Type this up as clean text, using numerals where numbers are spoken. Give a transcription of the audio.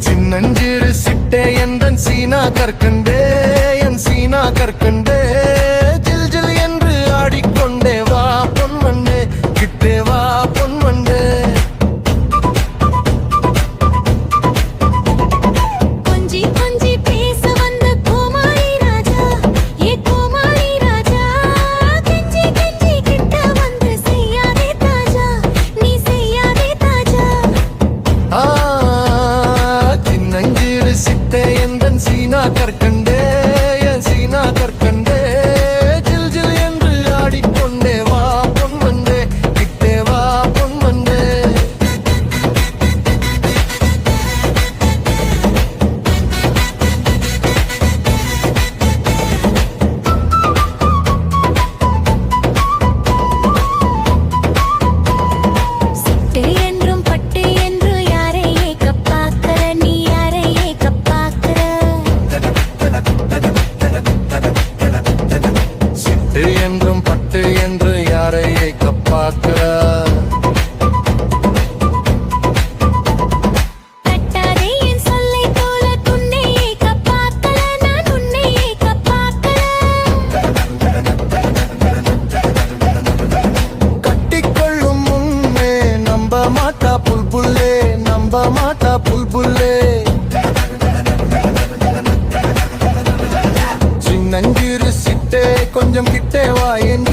சின்னஞ்சிறு சிட்டே எந்தன் சீனா கற்கண்டே என் சீனா கற்கண்டே ஜில் ஜில் என்று ஆடிக்கொண்டே வா பொன்வண்டே கிட்டே வா பொன்வண்டே கொஞ்சி கொஞ்சி பேச வந்த கோமாளி ராஜா ஏ கோமாளி ராஜா கெஞ்சி கெஞ்சி கிட்ட வந்து செய்யாதே தாஜா நீ செய்யாதே தாஜா சின்னஞ்சிறு சிட்டே எந்தன் சீனா கற்கண்டே என் சீனா கற்கண்டே ஜில் ஜில் என்று ஆடிக்கொண்டே வா பொன்வண்டே கிட்டே வா பொன்வண்டே சிட்டு என்றும் பட்டு என்று யாரை ஏக்க பார்க்கிற நீ யாரை ஏக்க பார்க்கிற சிட்டு என்றும் பட்டு என்று யாரை ஏக்க பார்க்கிற தட்டாதே என் சொல்லை போல துன்னை ஏக்க பார்க்கல நான் உன்னை ஏக்க பார்க்கல கட்டிக்கொள்ளும் முன்னே நம்ப மாட்டா புல்புல்லே நம்ப மாட்டா புல்புல்லே சின்னஞ்சிறு சிட்டே கொஞ்சம் கிட்டே வா என்